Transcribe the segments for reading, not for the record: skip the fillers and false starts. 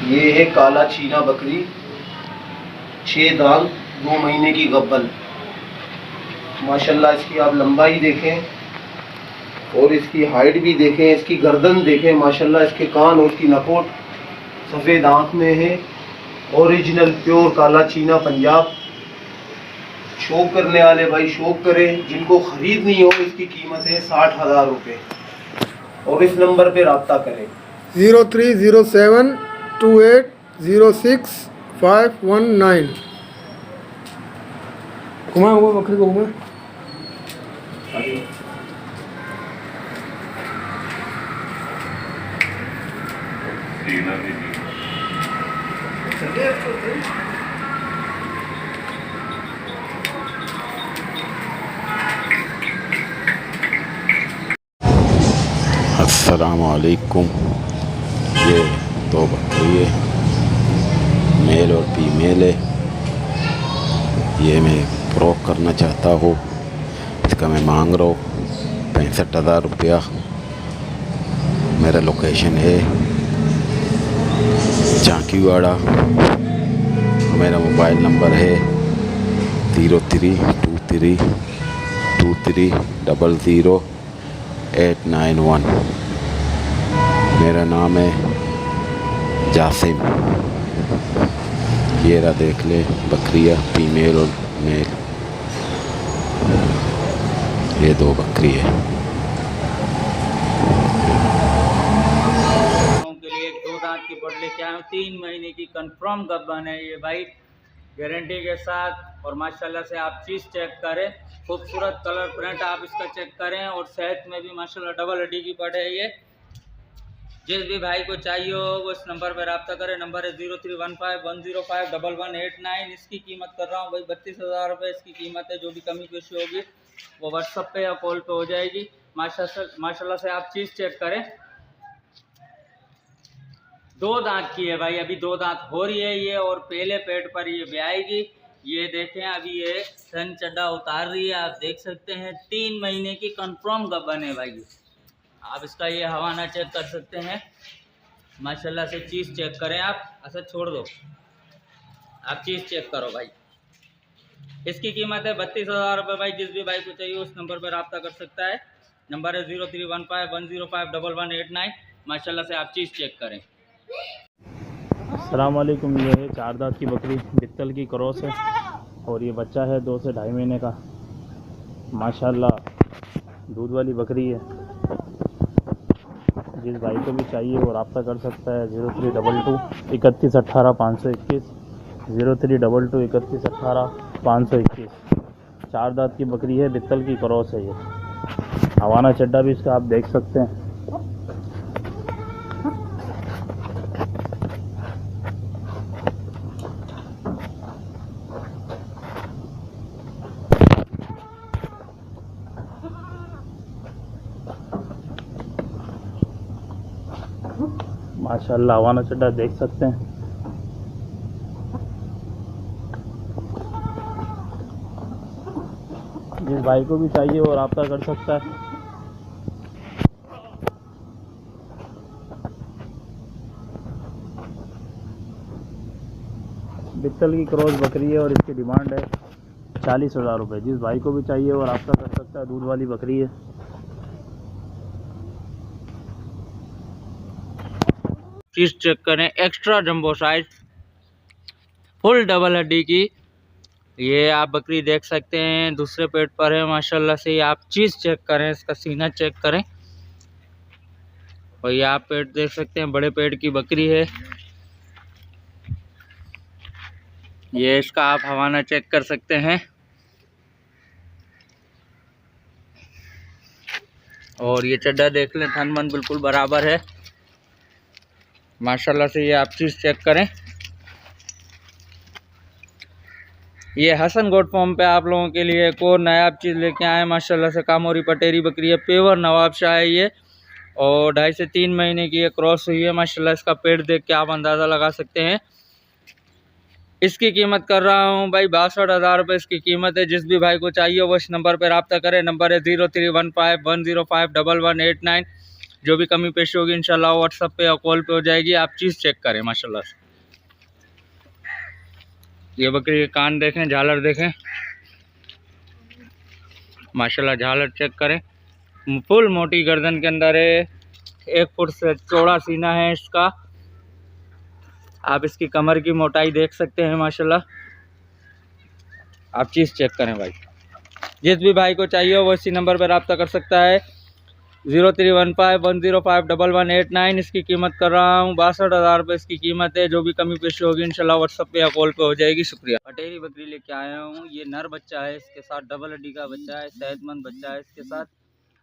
ये है काला चीना बकरी, 6 दांत, 2 महीने की गब्बल। माशाल्लाह इसकी आप लंबाई देखें और इसकी हाइट भी देखें, इसकी गर्दन देखें। माशाल्लाह इसके कान और इसकी नकोट सफ़ेद आँख में है। ओरिजिनल प्योर काला चीना पंजाब। शौक करने वाले भाई शौक करें, जिनको ख़रीदनी हो इसकी कीमत है 60,000 रुपये और इस नंबर पे रब्ता करें 03072806 519। घुमा हुआ बकरी को घुमा। अस्सलामुअलैकुम। ये 2 बकरी है, मेल और फीमेल है। ये मैं फ़रोख्त करना चाहता हूँ। इसका मैं मांग रहा हूँ 65,000 रुपया। मेरा लोकेशन है झांकीवाड़ा। मेरा मोबाइल नंबर है 0323000891। मेरा नाम है जासिम। ये रहा, देख ले बकरियाँ, फीमेल और मेल। ये 2 बकरी है। के लिए 2 दांत की बोट लेके आया हूँ, 3 महीने की कंफर्म गब्बन है ये भाई, गारंटी के साथ। और माशाल्लाह से आप चीज़ चेक करें, खूबसूरत कलर प्रिंट आप इसका चेक करें। और सेहत में भी माशाल्लाह डबल हड्डी की बट है ये। जिस भी भाई को चाहिए हो वो इस नंबर पर रब्ता करें। नंबर है 031510051189। इसकी कीमत कर रहा हूँ भाई 32,000 रुपये इसकी कीमत है। जो भी कमी पेशी होगी वो व्हाट्सअप पे या कॉल पे हो जाएगी। माशाल्लाह से आप चीज़ चेक करें। 2 दांत की है भाई, अभी 2 दांत हो रही है ये, और पहले पेट पर ये ब्याएगी। ये देखें, अभी ये सन चड्डा उतार रही है, आप देख सकते हैं। 3 महीने की कंफर्म गब्बन है भाई। आप इसका ये हवाना चेक कर सकते हैं। माशाल्लाह से चीज़ चेक करें आप। अच्छा छोड़ दो, आप चीज़ चेक करो भाई। इसकी कीमत है 32,000 रुपये भाई। जिस भी भाई को चाहिए उस नंबर पर रब्ता कर सकता है। नंबर है 0315105189। माशाल्लाह से आप चीज़ चेक करें। अस्सलाम वालेकुम। ये है 4 दांत की बकरी, बित्तल की क्रॉस है, और ये बच्चा है 2 से 2.5 महीने का। माशाल्लाह दूध वाली बकरी है। जिस भाई को भी चाहिए वो रब्ता कर सकता है 0322 3118 521 0322 3118 521। 4 दांत की बकरी है, बित्तल की क्रॉस है ये। हवाना चड्डा भी इसका आप देख सकते हैं। माशाल्लाह हवाना चड्डा देख सकते हैं। जिस भाई को भी चाहिए वो रब्ता कर सकता है। बित्तल की क्रॉस बकरी है और इसकी डिमांड है 40,000 रुपये। जिस भाई को भी चाहिए वो रब्ता कर सकता है। दूध वाली बकरी है। चीज़ चेक करें, extra jumbo size, full double हड्डी की ये आप बकरी देख सकते हैं। दूसरे पेट पर है माशाल्लाह से। आप चीज़ चेक करें, इसका सीना चेक करें। और ये आप पेट देख सकते हैं, बड़े पेट की बकरी है ये। इसका आप हवाना चेक कर सकते हैं। और ये चड्डा देख लें, थन मन बिल्कुल बराबर है माशाल्लाह से। ये आप चीज़ चेक करें। ये हसन गोट फॉर्म पे आप लोगों के लिए एक और नया चीज़ लेके आए माशाल्लाह से। कामोरी पटेरी बकरी है, पेवर नवाबशाह है ये, और 2.5 से 3 महीने की ये क्रॉस हुई है माशाल्लाह। इसका पेट देख के आप अंदाज़ा लगा सकते हैं। इसकी कीमत कर रहा हूँ भाई 62,000 रुपये इसकी कीमत है। जिस भी भाई को चाहिए वो इस नंबर पर रब्ता करें। नंबर है 0315105189। जो भी कमी पेशी होगी इंशाल्लाह व्हाट्सअप पे या कॉल पे हो जाएगी। आप चीज़ चेक करें माशाल्लाह से। ये बकरी के कान देखें, झालर देखें, माशाल्लाह झालर चेक करें। फुल मोटी गर्दन के अंदर है, 1 फुट से चौड़ा सीना है इसका। आप इसकी कमर की मोटाई देख सकते हैं माशाल्लाह। आप चीज़ चेक करें भाई। जिस भी भाई को चाहिए वो इसी नंबर पर रब्ता कर सकता है। 0315105189। इसकी कीमत कर रहा हूँ 62,000 रुपये इसकी कीमत है। जो भी कमी पेशी होगी इंशाल्लाह व्हाट्सअप पे या कॉल पे हो जाएगी। शुक्रिया। पटेरी बकरी लेके आया हूँ। ये नर बच्चा है, इसके साथ डबल हड्डी का बच्चा है, सेहतमंद बच्चा है इसके साथ।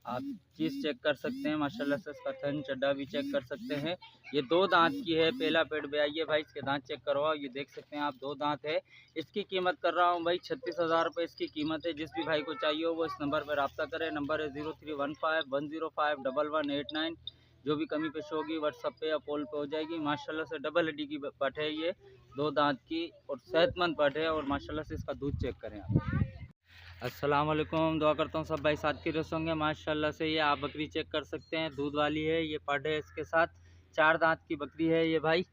आप चीज़ चेक कर सकते हैं माशाल्लाह से। इसका थन चड्डा भी चेक कर सकते हैं। ये 2 दांत की है, पहला पेट पे आई है भाई। इसके दांत चेक करवाओ, ये देख सकते हैं आप 2 दांत है। इसकी कीमत कर रहा हूँ भाई 36,000 रुपये इसकी कीमत है। जिस भी भाई को चाहिए हो वो इस नंबर पर रब्ता करें। नंबर है 0315105189। जो भी कमी पेश होगी व्हाट्सअप पे या कॉल पे हो जाएगी। माशाल्लाह से डबल हड्डी की पट है ये, 2 दांत की और सेहतमंद पट है। और माशाल्लाह से इसका दूध चेक करें आप। अस्सलाम वालेकुम, दुआ करता हूँ सब भाई साथ की रस होंगे। माशाल्लाह से ये आप बकरी चेक कर सकते हैं, दूध वाली है। ये पट है इसके साथ, 4 दांत की बकरी है ये भाई।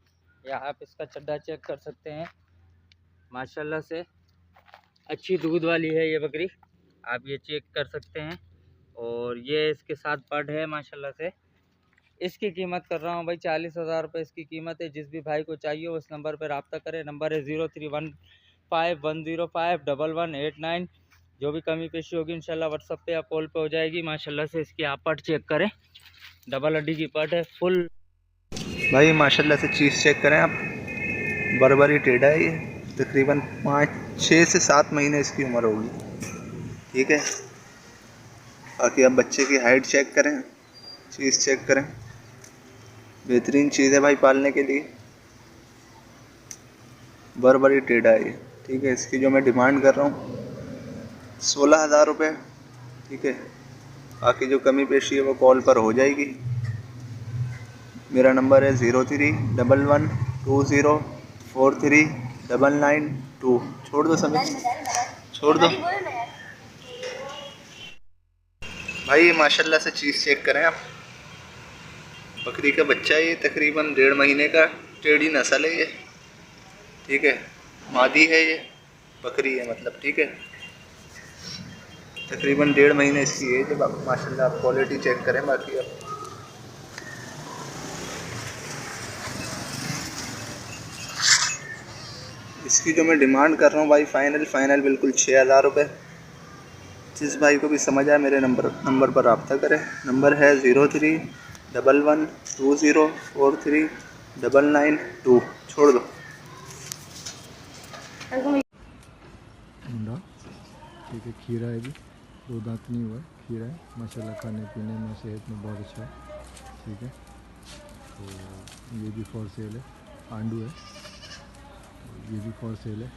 या आप इसका चड्डा चेक कर सकते हैं माशाल्लाह से। अच्छी दूध वाली है ये बकरी, आप ये चेक कर सकते हैं। और ये इसके साथ पट है माशाल्लाह से। इसकी कीमत कर रहा हूँ भाई 40,000 रुपये इसकी कीमत है। जिस भी भाई को चाहिए उस नंबर पर रब्ता करें। नंबर है 0315105189। जो भी कमी पेशी होगी इंशाल्लाह व्हाट्सअप पे या कॉल पे हो जाएगी। माशाल्लाह से इसकी आप पट चेक करें, डबल हड्डी की पट है फुल। भाई माशाल्लाह से चीज़ चेक करें आप। बरबरी टेढ़ा है ये, तकरीबन 6 से 7 महीने इसकी उम्र होगी। ठीक है, बाकी आप बच्चे की हाइट चेक करें, चीज़ चेक करें। बेहतरीन चीज़ है भाई पालने के लिए। बरबरी टेढ़ा है ये। ठीक है, इसकी जो मैं डिमांड कर रहा हूँ 16,000 रुपये। ठीक है, बाकी जो कमी पेशी है वो कॉल पर हो जाएगी। मेरा नंबर है 031120439992। छोड़ दो समय, छोड़ दो भाई। माशाल्लाह से चीज़ चेक करें आप। बकरी का बच्चा है ये, तकरीबन 1.5 महीने का, टेढ़ी नस्ल है ये। ठीक है, मादी है ये, बकरी है मतलब। ठीक है, तकरीबन 1.5 महीने इसकी एज है। माशाल्लाह आप क्वालिटी चेक करें। बाकी आप इसकी जो मैं डिमांड कर रहा हूँ भाई फाइनल बिल्कुल 6,000 रुपये। जिस भाई को भी समझ आए मेरे नंबर पर रब्ता करें। नंबर है 031120439992। छोड़ दो। ठीक है, खीरा है भी, 2 दांत नहीं हुआ है, खीरा है माशाल्लाह। खाने पीने में सेहत में बहुत अच्छा है। ठीक है, तो ये भी फॉर सेल है। आंडू है, ये भी फॉर सेल है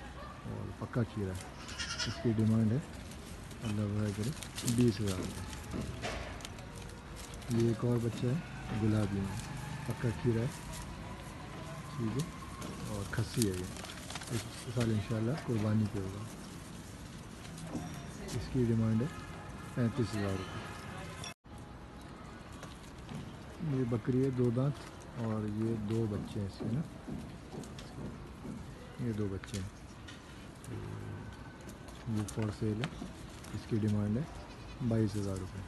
और पक्का खीरा है। इसकी डिमांड है अल्लाह भला करे 20,000 रुपये। ये एक और बच्चा है गुलाबी में, पक्का खीरा है। ठीक है, और खस्सी है ये, इस साल इंशाल्लाह कुर्बानी पे होगा। इसकी डिमांड है 35,000 रुपये। ये बकरी है 2 दांत और ये 2 बच्चे हैं इसके ना, ये 2 बच्चे हैं। तो ये फॉर सेल है। इसकी डिमांड है 22,000 रुपये।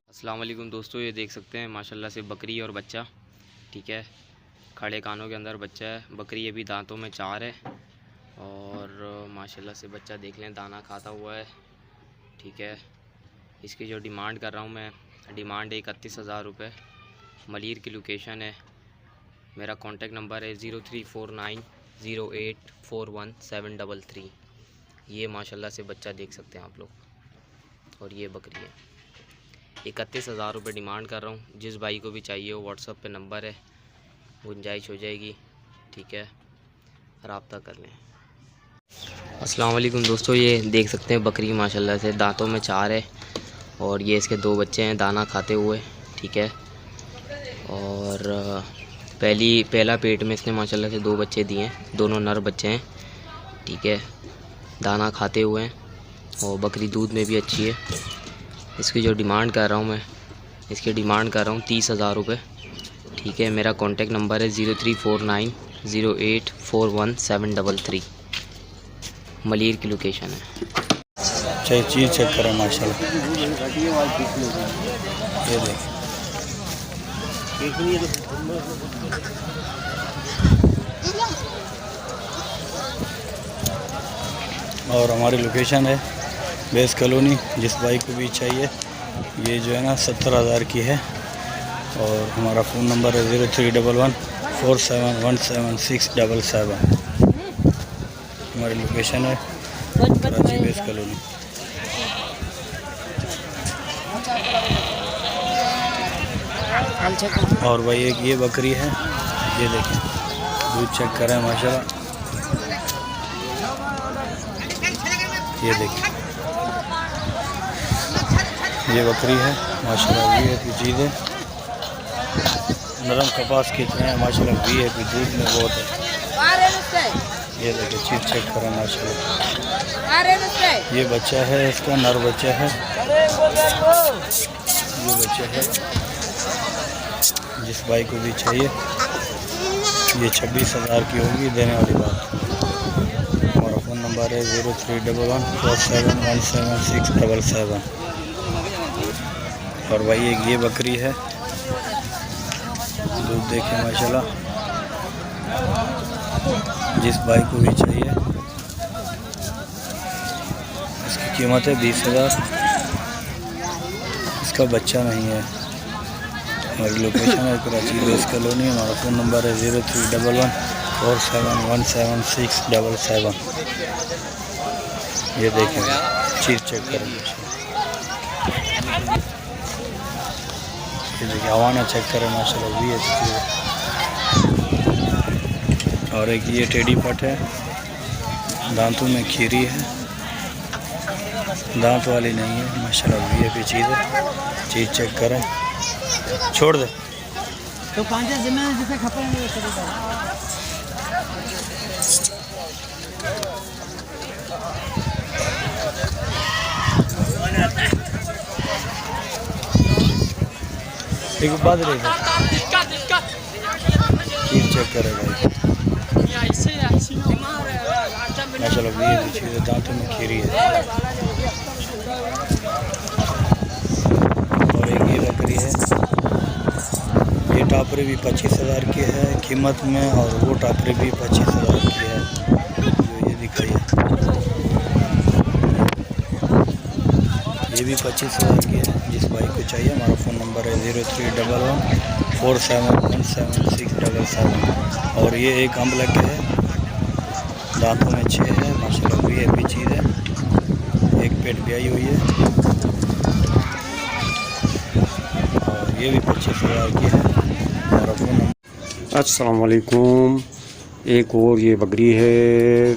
अस्सलाम वालेकुम दोस्तों, ये देख सकते हैं माशाल्लाह से बकरी और बच्चा। ठीक है, खड़े कानों के अंदर बच्चा है। बकरी अभी दांतों में 4 है और माशाल्लाह से बच्चा देख लें दाना खाता हुआ है। ठीक है, इसकी जो डिमांड कर रहा हूँ मैं, डिमांड है 31,000 रुपये। मलीर की लोकेशन है। मेरा कॉन्टेक्ट नंबर है 0349084173। ये माशाल्लाह से बच्चा देख सकते हैं आप लोग, और ये बकरी है। 31,000 रुपये डिमांड कर रहा हूँ। जिस भाई को भी चाहिए हो व्हाट्सअप पे नंबर है, गुंजाइश हो जाएगी। ठीक है, रब्ता कर लें। अस्सलाम वालेकुम दोस्तों, ये देख सकते हैं बकरी माशाल्लाह से दांतों में 4 है और ये इसके 2 बच्चे हैं दाना खाते हुए। ठीक है, और पहला पेट में इसने माशाल्लाह से 2 बच्चे दिए हैं, दोनों नर बच्चे हैं। ठीक है, दाना खाते हुए हैं और बकरी दूध में भी अच्छी है। इसकी जो डिमांड कर रहा हूँ मैं, इसकी डिमांड कर रहा हूँ 30,000 रुपये। ठीक है, मेरा कॉन्टेक्ट नंबर है 0349084173। मलीर की लोकेशन है। चीज़ चेक करें माशाल्लाह, ये देखें। और हमारी लोकेशन है बेस कॉलोनी। जिस बाइक को भी चाहिए, ये जो है ना 70,000 की है। और हमारा फ़ोन नंबर है 0311471767। हमारी लोकेशन है कराची बेस कॉलोनी। और भाई एक ये बकरी है, ये देखें, दूध चेक करें माशाल्लाह, ये देखिए ये बकरी है माशाल्लाह, वीआईपी चीज़ है, नरम कपास की तरह है माशाल्लाह, वीआईपी दूध में बहुत है। ये देखिए चीज़ चेक करें माशाल्लाह, ये बच्चा है, इसका नर बच्चा है, ये बच्चा है। जिस भाई को भी चाहिए, ये 26,000 की होगी, देने वाली बात। हमारा फ़ोन नंबर है 0311471767। और भाई एक ये बकरी है, दूध देखें माशाल्लाह, जिस भाई को भी चाहिए, इसकी कीमत है 20,000। इसका बच्चा नहीं है। हमारी लोकेशन है कराची बेस कॉलोनी। हमारा फ़ोन नंबर है 0311471767। ये देखें, चीज़ चेक करें, ये देखिए हवाना चेक करें माशाल्लाह, भी अच्छी चीज़ है। और एक ये टेडी पट है, दांतों में खीरी है, दांत वाली नहीं है माशाल्लाह, भी अच्छी चीज़ है। चीज़ चेक करें, छोड़ दे तो एक बात रही चीज़ चेक करे भाई माशाल्लाह, भी चीज़ है, दांतों में खीरी है। और एक ये बकरी है, ये टापरी भी 25,000 की है कीमत में, और वो टापरी भी 25,000 की है जो ये दिखाई है, ये भी 25,000 की है। जिस भाई को चाहिए, हमारा फ़ोन नंबर है 0311471767। और ये एक अम्बलक है, दांतों में 6 है माशाल्लाह, भी अच्छी चीज़ है, एक पेट भी आई हुई है। और ये भी 25,000 की है। हमारा फ़ोन नंबर। अस्सलाम वालेकुम। एक और ये बकरी है,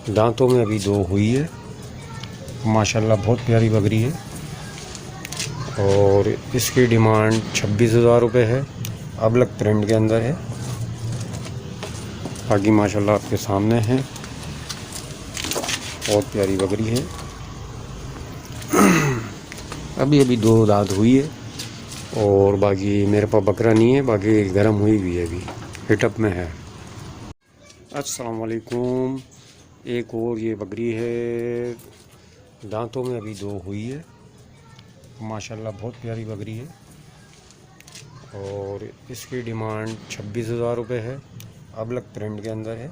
दांतों में अभी 2 हुई है माशाल्लाह, बहुत प्यारी बकरी है। और इसकी डिमांड 26,000 रुपये है, अबलक प्रिंट के अंदर है। बाकी माशाल्लाह आपके सामने है, बहुत प्यारी बकरी है। अभी अभी 2 दांत हुई है, और बाकी मेरे पास बकरा नहीं है, बाकी गर्म हुई भी है, अभी हिटअप में है। अस्सलाम वालेकुम। एक और ये बकरी है, दांतों में अभी 2 हुई है माशाल्लाह, बहुत प्यारी बकरी है। और इसकी डिमांड 26,000 रुपये है, अबलक प्रिंट के अंदर है।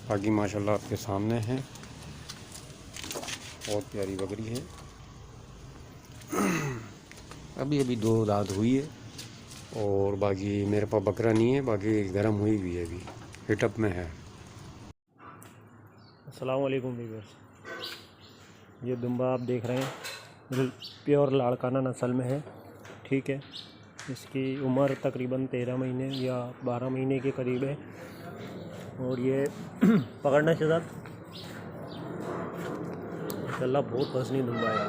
बाकी माशाल्लाह आपके सामने है, बहुत प्यारी बकरी है। अभी अभी 2 दांत हुई है, और बाकी मेरे पास बकरा नहीं है, बाकी गर्म हुई भी है, अभी हिटअप में है। अस्सलाम वालेकुम व्यूअर्स, ये दुम्बा आप देख रहे हैं प्योर लाड़काना नस्ल में है, ठीक है। इसकी उम्र तकरीबन 13 महीने या 12 महीने के करीब है। और ये पकड़ना शहजाद, इंशाल्लाह बहुत हसनी दुम्बा है।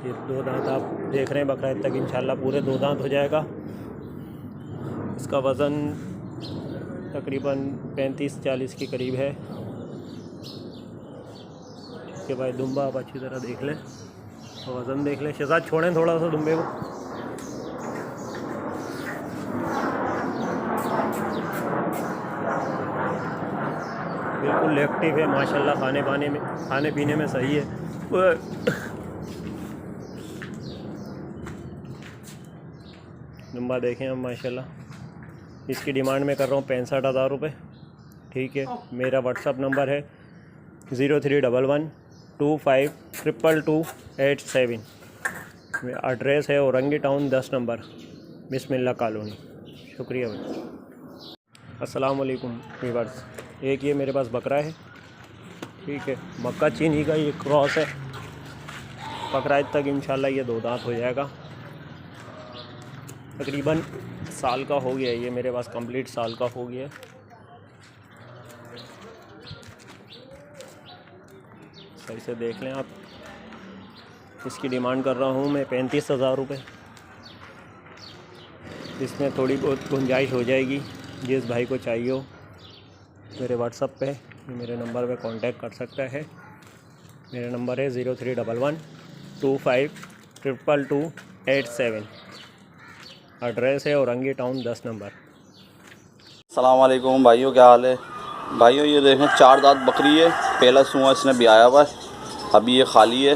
ये 2 दांत आप देख रहे हैं, बकरा तक इंशाल्लाह पूरे 2 दांत हो जाएगा। इसका वज़न तकरीबन 35-40 के करीब है। इसके बाद दुम्बा आप अच्छी तरह देख लें, तो वज़न देख लें। शहजाद छोड़ें थोड़ा सा दुम्बे को, बिल्कुल बिल्कुल एक्टिव है माशाल्लाह, खाने पीने में सही है। दुम्बा देखें हम माशाल्लाह, इसकी डिमांड में कर रहा हूँ 65,000 रुपये। ठीक है, मेरा व्हाट्सअप नंबर है 0311252287। एड्रेस है औरंगी टाउन 10 नंबर, बिस्मिल्लाह कॉलोनी। शुक्रिया भाई। अस्सलाम वालेकुम व्यूअर्स, एक ये मेरे पास बकरा है। ठीक है, मक्का चीनी का ये क्रॉस है। बकराईद तक इंशाल्लाह ये 2 दांत हो जाएगा। तकरीबन साल का हो गया, ये मेरे पास कंप्लीट साल का हो गया। सही से देख लें आप। इसकी डिमांड कर रहा हूँ मैं 35,000 रुपये। इसमें थोड़ी बहुत गुंजाइश हो जाएगी। जिस भाई को चाहिए हो मेरे व्हाट्सअप पे, मेरे नंबर पे कांटेक्ट कर सकता है। मेरा नंबर है 0311252287। एड्रेस है औरंगी टाउन 10 नंबर। अस्सलाम वालेकुम भाइयों, क्या हाल है भाइयों। ये देखें 4 दांत बकरी है, पहला सुआ इसने ब्याया हुआ है, अभी ये खाली है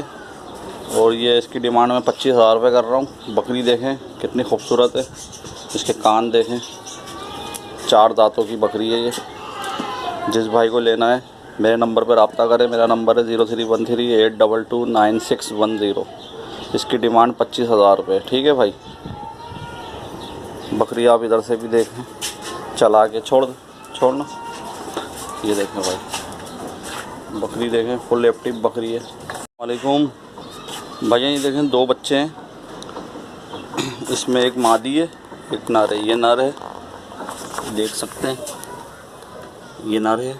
और ये इसकी डिमांड में 25,000 रुपये कर रहा हूँ। बकरी देखें कितनी खूबसूरत है, इसके कान देखें, 4 दांतों की बकरी है ये। जिस भाई को लेना है मेरे नंबर पर रब्ता करें। मेरा नंबर है 0313822610। इसकी डिमांड 25,000 रुपये। ठीक है भाई। बकरी आप इधर से भी देखें, चला के छोड़ना। ये देखें भाई, बकरी देखें, फुल एक्टिव बकरी है। वालेकुम भैया, ये देखें 2 बच्चे हैं, इसमें एक मादी है एक नर है। ये नर है, देख सकते हैं, ये नर है।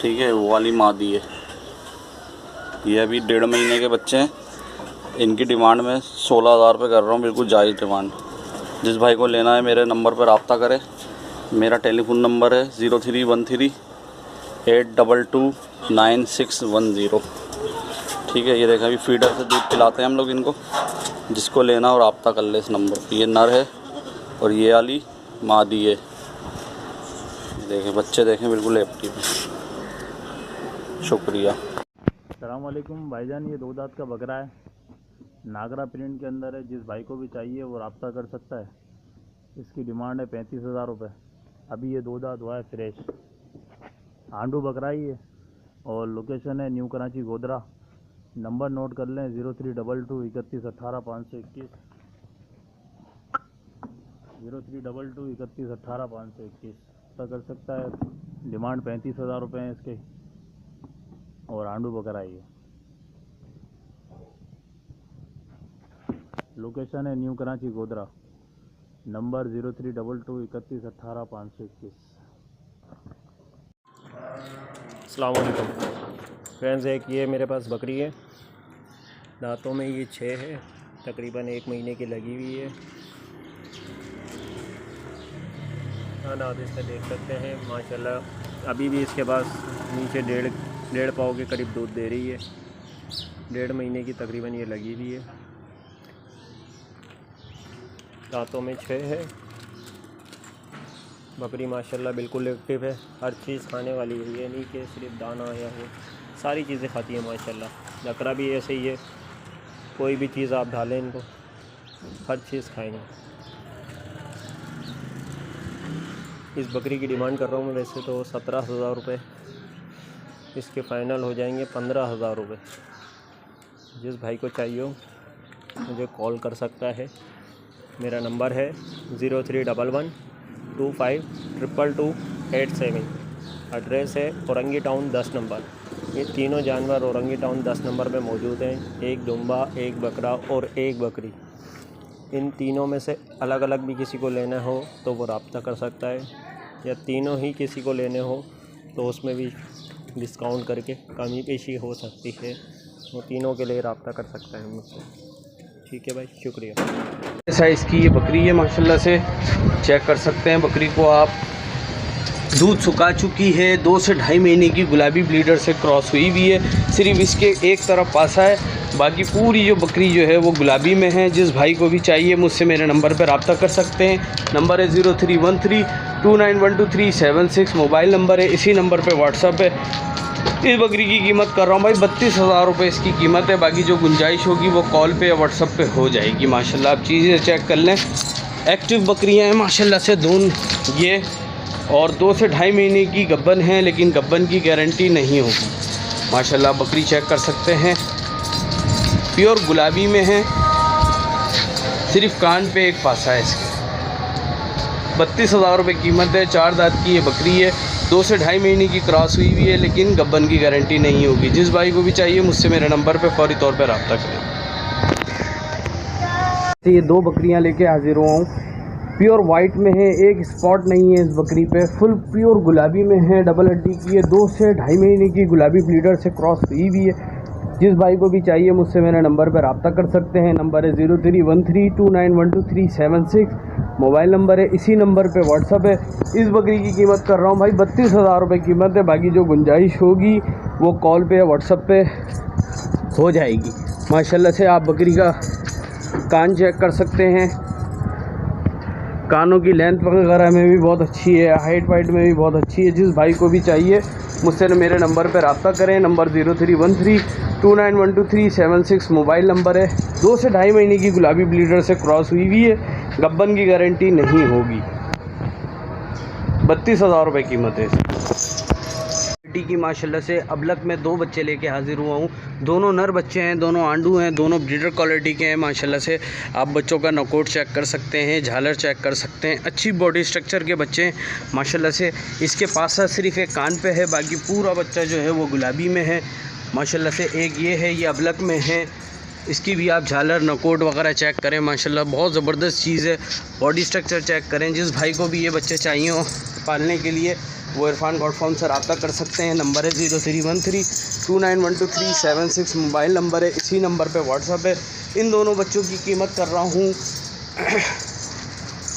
ठीक है, वो वाली मादी है। ये अभी 1.5 महीने के बच्चे हैं। इनकी डिमांड में 16,000 रुपये कर रहा हूँ, बिल्कुल जायज़ डिमांड। जिस भाई को लेना है मेरे नंबर पर रब्ता करें। मेरा टेलीफोन नंबर है 0313822610। ठीक है, ये देखें अभी फीडर से दूध पिलाते हैं हम लोग इनको। जिसको लेना हो रब्ता कर ले इस नंबर पर। ये नर है और ये वाली मादी है। देखें बच्चे देखें, बिल्कुल एक्टिव है। शुक्रिया। अस्सलाम वालेकुम भाईजान, ये 2 दांत का बकरा है, नागरा प्रिंट के अंदर है। जिस भाई को भी चाहिए वो रब्ता कर सकता है। इसकी डिमांड है 35,000 रुपये। अभी ये 2 दांत हुआ है, फ्रेश आंडू बकरा ही है और लोकेशन है New Karachi Godhra. Number note कर लें 0322318521। 0322318521 कर सकता है। डिमांड 35,000 रुपये है इसके और आंडू बकरा ही है। लोकेशन है न्यू कराची गोदरा। नंबर 0322318521। अस्सलाम वालेकुम फ्रेंड्स, एक ये मेरे पास बकरी है, दांतों में ये 6 है, तकरीबन 1 महीने की लगी हुई है। दांत इसका देख सकते हैं माशाल्लाह। अभी भी इसके पास नीचे 1.5 पाव के करीब दूध दे रही है। 1.5 महीने की तकरीबन ये लगी हुई है। दांतों में 6 है। बकरी माशाल्लाह बिल्कुल एक्टिव है, हर चीज़ खाने वाली है। ये नहीं कि सिर्फ दाना या वो, सारी चीज़ें खाती है माशाल्लाह। बकरा भी ऐसे ही है, कोई भी चीज़ आप डालें इनको, हर चीज़ खाएंगे। इस बकरी की डिमांड कर रहा हूँ मैं वैसे तो 17,000 रुपये। इसके फ़ाइनल हो जाएंगे 15,000 रुपये। जिस भाई को चाहिए हो मुझे कॉल कर सकता है। मेरा नंबर है 0311252287। एड्रेस है औरंगी टाउन 10 नंबर। ये तीनों जानवर औरंगी टाउन 10 नंबर में मौजूद हैं। एक दुम्बा, एक बकरा और एक बकरी। इन तीनों में से अलग अलग भी किसी को लेना हो तो वो रब्ता कर सकता है, या तीनों ही किसी को लेने हो तो उसमें भी डिस्काउंट करके कमी पेशी हो सकती है। वो तीनों के लिए रब्ता कर सकता है मुझसे। ठीक है भाई, शुक्रिया। साइज़ की ये बकरी है माशाल्लाह से, चेक कर सकते हैं। बकरी को आप दूध सुखा चुकी है, 2 से 2.5 महीने की गुलाबी ब्लीडर से क्रॉस हुई भी है। सिर्फ इसके एक तरफ पासा है बाकी पूरी जो बकरी जो है वो गुलाबी में है। जिस भाई को भी चाहिए मुझसे मेरे नंबर पर रब्ता कर सकते हैं। नंबर है 0313291236 मोबाइल नंबर है, इसी नंबर पे व्हाट्सअप है। इस बकरी की कीमत कर रहा हूँ भाई 32,000 रुपये इसकी कीमत है। बाकी जो गुंजाइश होगी वो कॉल पे या व्हाट्सअप पे हो जाएगी। माशाल्लाह आप चीज़ें चेक कर लें, एक्टिव बकरियाँ हैं माशाल्लाह से दोनों ये, और 2 से ढाई महीने की गब्बन है, लेकिन गब्बन की गारंटी नहीं होगी। माशाल्लाह बकरी चेक कर सकते हैं, प्योर गुलाबी में है, सिर्फ कान पे एक पासा है इसके। 32,000 रुपये कीमत है। 4 दांत की ये बकरी है, 2 से ढाई महीने की क्रॉस हुई हुई है, लेकिन गब्बन की गारंटी नहीं होगी। जिस भाई को भी चाहिए मुझसे मेरे नंबर पे फौरी तौर पे रब्ता करें। ये 2 बकरियां लेके हाजिर हुआ हूँ, प्योर वाइट में है, एक स्पॉट नहीं है इस बकरी पे, फुल प्योर गुलाबी में है, डबल हड्डी की है, 2 से ढाई महीने की गुलाबी ब्लीडर से क्रॉस हुई भी है। जिस भाई को भी चाहिए मुझसे मेरे नंबर पर रब्ता कर सकते हैं। नंबर है 0313291236 मोबाइल नंबर है, इसी नंबर पे व्हाट्सअप है। इस बकरी की कीमत कर रहा हूँ भाई 32,000 रुपये कीमत है। बाकी जो गुंजाइश होगी वो कॉल पे या व्हाट्सअप पे हो जाएगी। माशाल्लाह से आप बकरी का कान चेक कर सकते हैं, कानों की लेंथ वगैरह में भी बहुत अच्छी है, हाइट वाइट में भी बहुत अच्छी है। जिस भाई को भी चाहिए मुझसे मेरे नंबर पर रब्ता करें। नंबर 0313291236 मोबाइल नंबर है। 2 से ढाई महीने की गुलाबी ब्लीडर से क्रॉस हुई हुई है, गब्बन की गारंटी नहीं होगी। 32,000 रुपये कीमत है की। माशाल्लाह से अबलक में 2 बच्चे लेके हाजिर हुआ हूँ। दोनों नर बच्चे हैं, दोनों आंडू हैं, दोनों ब्रीडर क्वालिटी के हैं। माशाल्लाह से आप बच्चों का नकोट चेक कर सकते हैं, झालर चेक कर सकते हैं, अच्छी बॉडी स्ट्रक्चर के बच्चे हैं माशाल्लाह से। इसके पास सिर्फ एक कान पे है, बाकी पूरा बच्चा जो है वो गुलाबी में है माशाल्लाह से। एक ये है, ये अबलक में है, इसकी भी आप झालर नकोट वगैरह चेक करें माशाल्लाह, बहुत ज़बरदस्त चीज़ है। बॉडी स्ट्रक्चर चेक करें। जिस भाई को भी ये बच्चे चाहिए हो पालने के लिए वो इरफान गॉड फार्म से रब्ता कर सकते हैं। नंबर है 0313291236 मोबाइल नंबर है, इसी नंबर पे व्हाट्सअप है। इन दोनों बच्चों की कीमत कर रहा हूँ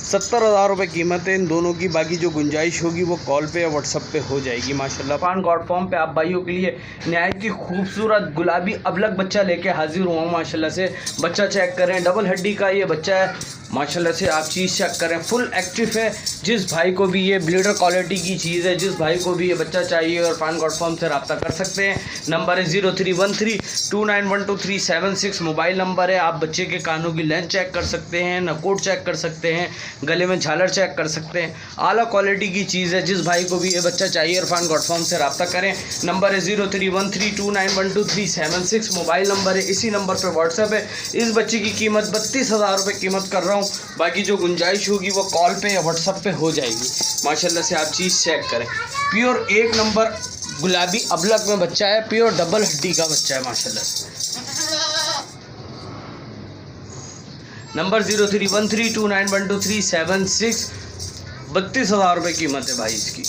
70,000 रुपये कीमत है इन दोनों की। बाकी जो गुंजाइश होगी वो कॉल पे या व्हाट्सअप पे हो जाएगी माशाल्लाह। इरफान गॉड फार्म पे आप भाइयों के लिए नहायत ही खूबसूरत गुलाबी अबलक बच्चा लेके हाजिर हुआ हूँ माशाल्लाह से। बच्चा चेक करें, डबल हड्डी का ये बच्चा है माशाल्लाह से। आप चीज़ चेक करें, फुल एक्टिव है। जिस भाई को भी ये ब्लीडर क्वालिटी की चीज़ है, जिस भाई को भी ये बच्चा चाहिए और इरफान गॉड फार्म से रब्ता कर सकते हैं। नंबर है 0313291236 मोबाइल नंबर है। आप बच्चे के कानों की लेंथ चेक कर सकते हैं, नकोट चेक कर सकते हैं, गले में झालर चेक कर सकते हैं। आला क्वालिटी की चीज़ है। जिस भाई को भी ये बच्चा चाहिए इरफान गॉड फार्म से रब्ता करें। नंबर है 0313291236 मोबाइल नंबर है, इसी नंबर पर व्हाट्सअप है। इस बच्चे की कीमत 32,000 रुपये कीमत कर रहा हूँ। बाकी जो गुंजाइश होगी वो कॉल पे या व्हाट्सअप पे हो जाएगी माशाल्लाह से। आप चीज़ चेक करें, प्योर 1 नंबर गुलाबी अबलक में बच्चा है, प्योर डबल हड्डी का बच्चा है माशाल्लाह से। नंबर 0313291236 32,000 रुपये कीमत है भाई इसकी।